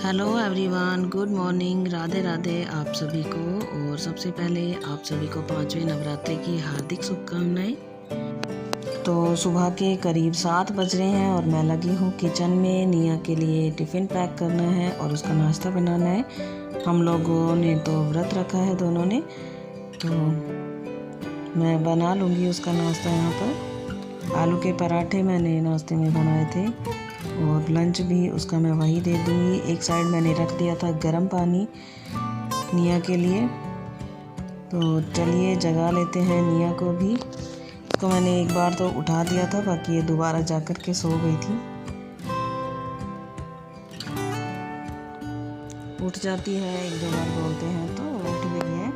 Hello everyone, good morning, Radhe Radhe आप सभी को। और सबसे पहले आप सभी को 5वें नवरात्रि की हार्दिक शुभकामनाएं। तो सुबह के करीब 7 बज रहे हैं और मैं लगी हूँ किचन में। निया के लिए टिफ़िन पैक करना है और उसका नाश्ता बनाना है। हम लोगों ने तो व्रत रखा है दोनों ने, तो मैं बना लूँगी उसका नाश्ता। यहाँ पर आलू के पराठे मैंने नाश्ते में बनाए थे और लंच भी उसका मैं वही दे दूँगी। एक साइड मैंने रख दिया था गर्म पानी निया के लिए। तो चलिए जगा लेते हैं निया को भी। इसको मैंने एक बार तो उठा दिया था, बाकी ये दोबारा जा कर के सो गई थी। उठ जाती है, एक दो बार बोलते हैं तो उठ गई है।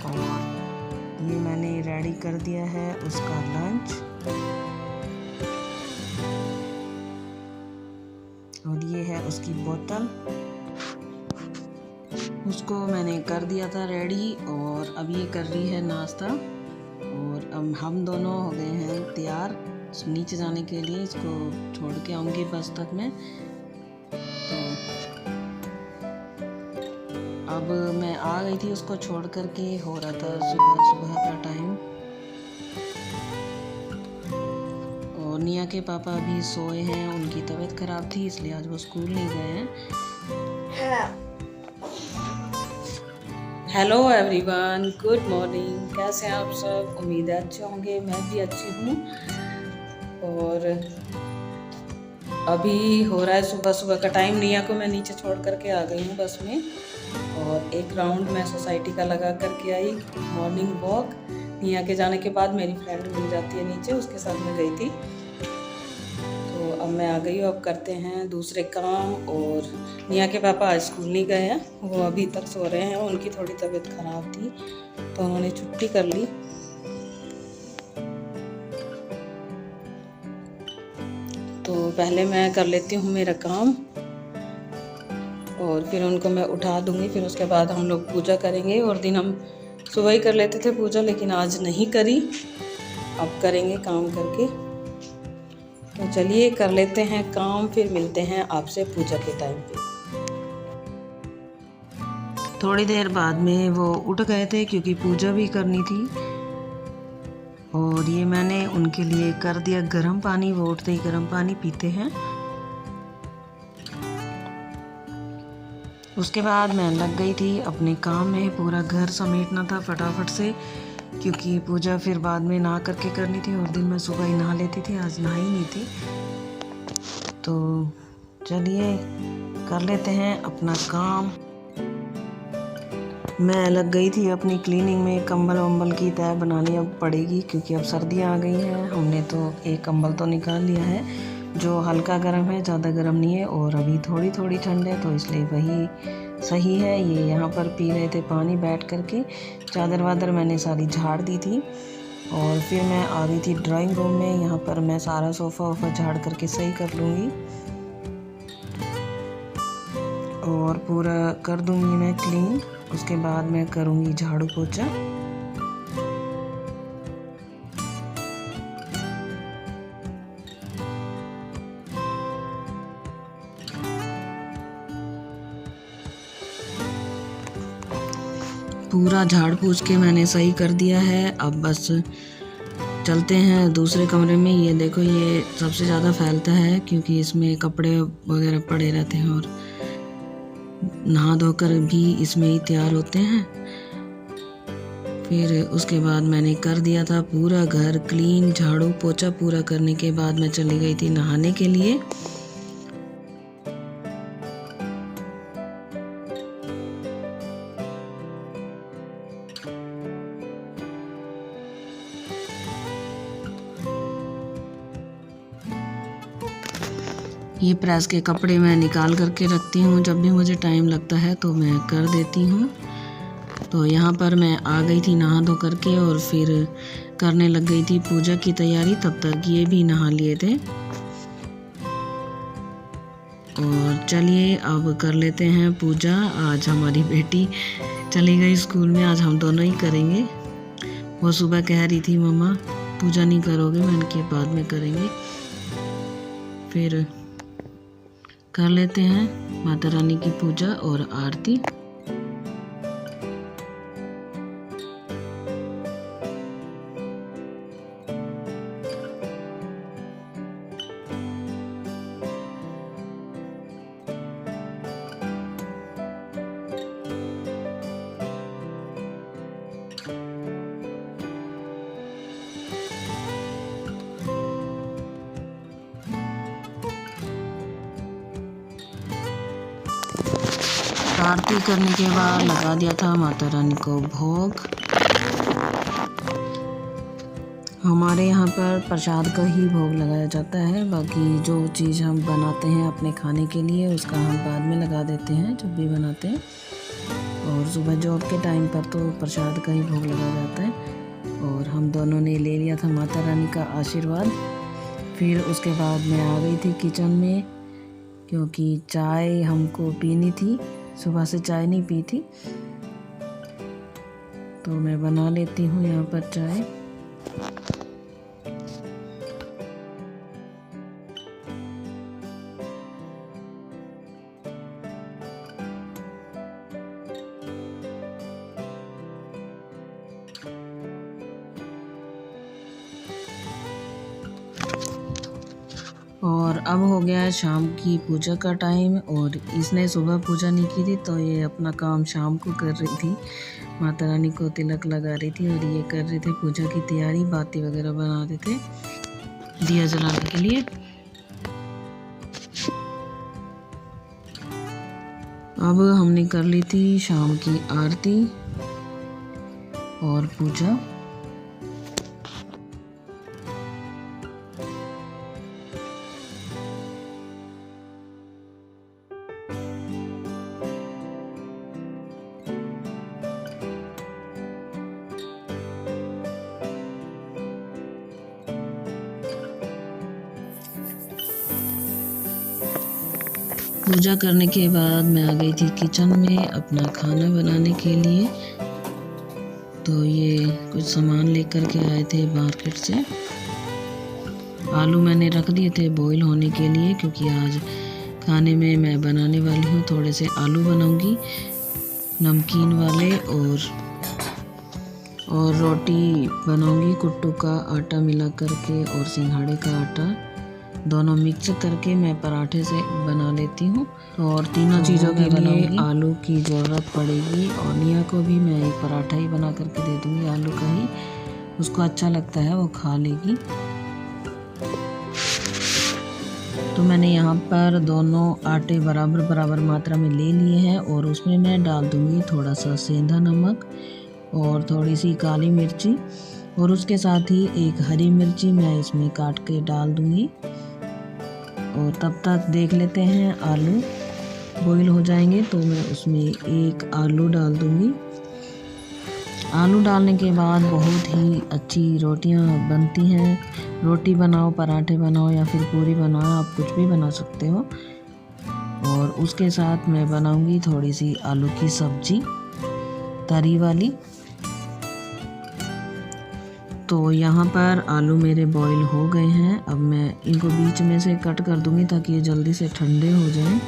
और ये मैंने रेडी कर दिया है उसका लंच। और ये है उसकी बोतल, उसको मैंने कर दिया था रेडी। और अब ये कर रही है नाश्ता। और अब हम दोनों हो गए हैं तैयार नीचे जाने के लिए। इसको छोड़ के आऊँगी बस तक में। तो अब मैं आ गई थी उसको छोड़ कर के। हो रहा था सुबह सुबह का टाइम। और निया के पापा अभी सोए हैं, उनकी तबीयत खराब थी इसलिए आज वो स्कूल नहीं गए हैं। Hello everyone, good morning. कैसे हैं आप सब? उम्मीद है अच्छे होंगे, मैं भी अच्छी हूँ। और अभी हो रहा है सुबह सुबह का टाइम। निया को मैं नीचे छोड़ करके आ गई हूँ बस में। और एक राउंड मैं सोसाइटी का लगा करके आई, मॉर्निंग वॉक। निया के जाने के बाद मेरी फ्रेंड मिल जाती है नीचे, उसके साथ मैं गई थी। तो अब मैं आ गई हूँ, अब करते हैं दूसरे काम। और निया के पापा आज स्कूल नहीं गए हैं, वो अभी तक सो रहे हैं। उनकी थोड़ी तबीयत खराब थी तो उन्होंने छुट्टी कर ली। तो पहले मैं कर लेती हूँ मेरा काम और फिर उनको मैं उठा दूँगी। फिर उसके बाद हम लोग पूजा करेंगे। और दिन हम सुबह ही कर लेते थे पूजा, लेकिन आज नहीं करी, अब करेंगे काम करके। तो चलिए कर लेते हैं काम, फिर मिलते हैं आपसे पूजा के टाइम पे। थोड़ी देर बाद में वो उठ गए थे क्योंकि पूजा भी करनी थी। और ये मैंने उनके लिए कर दिया गर्म पानी, वो उठते ही गर्म पानी पीते हैं। उसके बाद मैं लग गई थी अपने काम में। पूरा घर समेटना था फटाफट से, क्योंकि पूजा फिर बाद में नहा करके करनी थी। और दिन में सुबह ही नहा लेती थी, आज नहाई नहीं थी। तो चलिए कर लेते हैं अपना काम। मैं लग गई थी अपनी क्लीनिंग में। कंबल वम्बल की तह बनानी अब पड़ेगी क्योंकि अब सर्दियाँ आ गई हैं। हमने तो एक कंबल तो निकाल लिया है जो हल्का गर्म है, ज़्यादा गर्म नहीं है। और अभी थोड़ी थोड़ी ठंड है तो इसलिए वही सही है। ये यहाँ पर पी रहे थे पानी बैठ करके। चादर वादर मैंने सारी झाड़ दी थी। और फिर मैं आ गई थी ड्राइंग रूम में। यहाँ पर मैं सारा सोफ़ा वोफ़ा झाड़ करके सही कर लूँगी और पूरा कर दूँगी मैं क्लीन। उसके बाद मैं करूँगी झाड़ू पोछा। पूरा झाड़ पोछ के मैंने सही कर दिया है। अब बस चलते हैं दूसरे कमरे में। ये देखो, ये सबसे ज़्यादा फैलता है क्योंकि इसमें कपड़े वगैरह पड़े रहते हैं और नहा धोकर भी इसमें ही तैयार होते हैं। फिर उसके बाद मैंने कर दिया था पूरा घर क्लीन। झाड़ू पोछा पूरा करने के बाद मैं चली गई थी नहाने के लिए। ये प्रेस के कपड़े मैं निकाल करके रखती हूँ, जब भी मुझे टाइम लगता है तो मैं कर देती हूँ। तो यहाँ पर मैं आ गई थी नहा धो करके और फिर करने लग गई थी पूजा की तैयारी। तब तक ये भी नहा लिए थे। और चलिए अब कर लेते हैं पूजा। आज हमारी बेटी चली गई स्कूल में, आज हम दोनों ही करेंगे। वो सुबह कह रही थी मम्मा पूजा नहीं करोगे, मैंने कहा बाद में करेंगे। फिर कर लेते हैं। माता रानी की पूजा और आरती। आरती करने के बाद लगा दिया था माता रानी को भोग। हमारे यहाँ पर प्रसाद का ही भोग लगाया जाता है, बाकी जो चीज़ हम बनाते हैं अपने खाने के लिए उसका हम बाद में लगा देते हैं जब भी बनाते हैं। और सुबह जॉब के टाइम पर तो प्रसाद का ही भोग लगाया जाता है। और हम दोनों ने ले लिया था माता रानी का आशीर्वाद। फिर उसके बाद मैं आ गई थी किचन में, क्योंकि चाय हमको पीनी थी। सुबह से चाय नहीं पी थी, तो मैं बना लेती हूँ यहाँ पर चाय। और अब हो गया है शाम की पूजा का टाइम, और इसने सुबह पूजा नहीं की थी तो ये अपना काम शाम को कर रही थी। माता रानी को तिलक लगा रही थी और ये कर रहे थे पूजा की तैयारी, बाती वगैरह बना रहे थे दिया जलाने के लिए। अब हमने कर ली थी शाम की आरती और पूजा। पूजा करने के बाद मैं आ गई थी किचन में अपना खाना बनाने के लिए। तो ये कुछ सामान लेकर के आए थे मार्केट से। आलू मैंने रख दिए थे बॉईल होने के लिए, क्योंकि आज खाने में मैं बनाने वाली हूँ थोड़े से आलू बनाऊंगी नमकीन वाले, और रोटी बनाऊंगी कुट्टू का आटा मिला करके और सिंघाड़े का आटा दोनों मिक्स करके मैं पराठे से बना लेती हूँ। और तीनों चीज़ों के लिए आलू की ज़रूरत पड़ेगी, और निया को भी मैं एक पराठा ही बना करके दे दूँगी आलू का ही, उसको अच्छा लगता है वो खा लेगी। तो मैंने यहाँ पर दोनों आटे बराबर बराबर मात्रा में ले लिए हैं, और उसमें मैं डाल दूँगी थोड़ा सा सेंधा नमक और थोड़ी सी काली मिर्ची, और उसके साथ ही एक हरी मिर्ची मैं इसमें काट के डाल दूँगी। और तब तक देख लेते हैं आलू बॉईल हो जाएंगे तो मैं उसमें एक आलू डाल दूँगी। आलू डालने के बाद बहुत ही अच्छी रोटियां बनती हैं। रोटी बनाओ, पराठे बनाओ या फिर पूरी बनाओ, आप कुछ भी बना सकते हो। और उसके साथ मैं बनाऊंगी थोड़ी सी आलू की सब्जी तरी वाली। तो यहाँ पर आलू मेरे बॉईल हो गए हैं। अब मैं इनको बीच में से कट कर दूंगी ताकि ये जल्दी से ठंडे हो जाएं।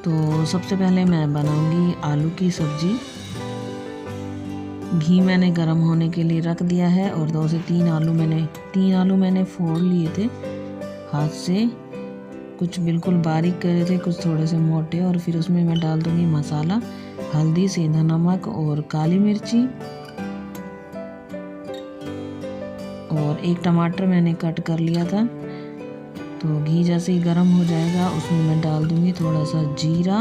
तो सबसे पहले मैं बनाऊंगी आलू की सब्जी। घी मैंने गरम होने के लिए रख दिया है, और 2 से 3 आलू मैंने फोड़ लिए थे हाथ से। कुछ बिल्कुल बारीक करे थे, कुछ थोड़े से मोटे। और फिर उसमें मैं डाल दूंगी मसाला, हल्दी, सेंधा नमक और काली मिर्ची। और एक टमाटर मैंने कट कर लिया था। तो घी जैसे ही गर्म हो जाएगा उसमें मैं डाल दूंगी थोड़ा सा जीरा,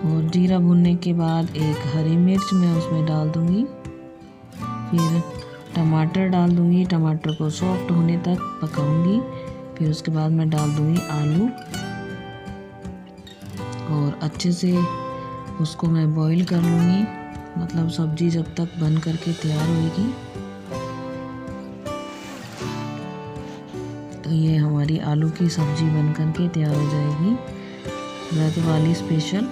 और जीरा भुनने के बाद एक हरी मिर्च मैं उसमें डाल दूंगी। फिर टमाटर डाल दूंगी, टमाटर को सॉफ्ट होने तक पकाऊंगी। फिर उसके बाद मैं डाल दूंगी आलू, और अच्छे से उसको मैं बॉईल कर लूँगी, मतलब सब्जी जब तक बन करके तैयार होएगी। तो ये हमारी आलू की सब्जी बन करके तैयार हो जाएगी, व्रत वाली स्पेशल।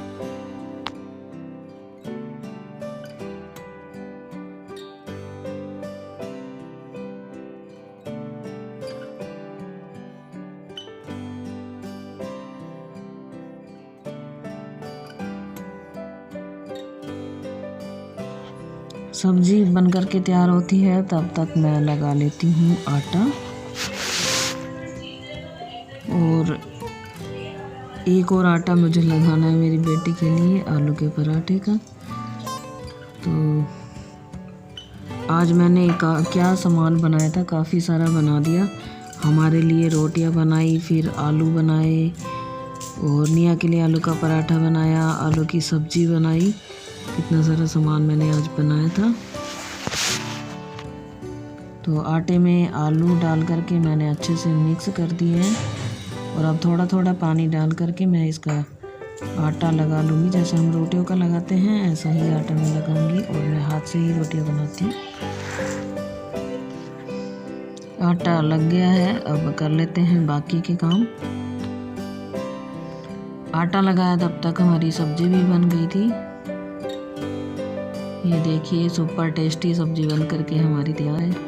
सब्जी बनकर के तैयार होती है तब तक मैं लगा लेती हूँ आटा। और एक और आटा मुझे लगाना है मेरी बेटी के लिए आलू के पराठे का। तो आज मैंने क्या सामान बनाया था, काफ़ी सारा बना दिया। हमारे लिए रोटियां बनाई, फिर आलू बनाए और निया के लिए आलू का पराठा बनाया, आलू की सब्जी बनाई। कितना सारा सामान मैंने आज बनाया था। तो आटे में आलू डाल करके मैंने अच्छे से मिक्स कर दिए हैं और अब थोड़ा थोड़ा पानी डाल करके मैं इसका आटा लगा लूँगी। जैसे हम रोटियों का लगाते हैं ऐसा ही आटा मैं लगाऊंगी और मैं हाथ से ही रोटियां बनाती हूँ। आटा लग गया है, अब कर लेते हैं बाकी के काम। आटा लगाया तब तक हमारी सब्जी भी बन गई थी। ये देखिए सुपर टेस्टी सब्जी बन करके हमारी तैयार है।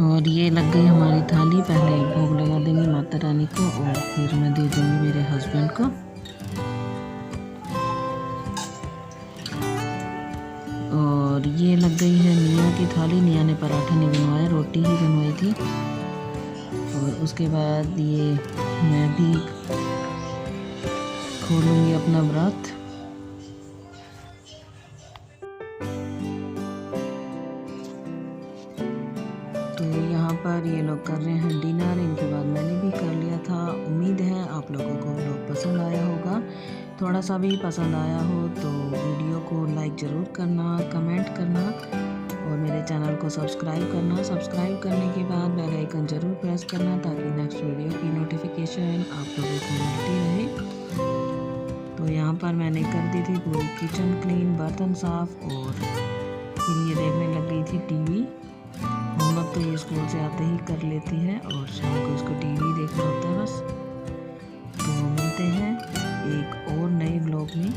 और ये लग गई हमारी थाली। पहले भोग लगा देंगे माता रानी को और फिर मैं दे दूँगी मेरे हस्बैंड को। और ये लग गई है निया की थाली। निया ने पराठा नहीं बनवाया, रोटी ही बनवाई थी। और उसके बाद ये मैं भी खोलूँगी अपना व्रत। तो यहाँ पर ये लोग कर रहे हैं डिनर। इनके बाद मैंने भी कर लिया था। उम्मीद है आप लोगों को व्लॉग पसंद आया होगा। थोड़ा सा भी पसंद आया हो तो वीडियो को लाइक ज़रूर करना, कमेंट करना और मेरे चैनल को सब्सक्राइब करना। सब्सक्राइब करने के बाद बेल आइकन ज़रूर प्रेस करना ताकि नेक्स्ट वीडियो की नोटिफिकेशन आप लोगों को मिलती रहे। तो यहाँ पर मैंने कर दी थी पूरी किचन क्लीन, बर्तन साफ़ और फिर ये देखने लग गई थी टीवी। होमवर्क तो ये स्कूल से आते ही कर लेती है और शाम को इसको टीवी देखना होता है बस। तो मिलते हैं एक और नए व्लॉग में।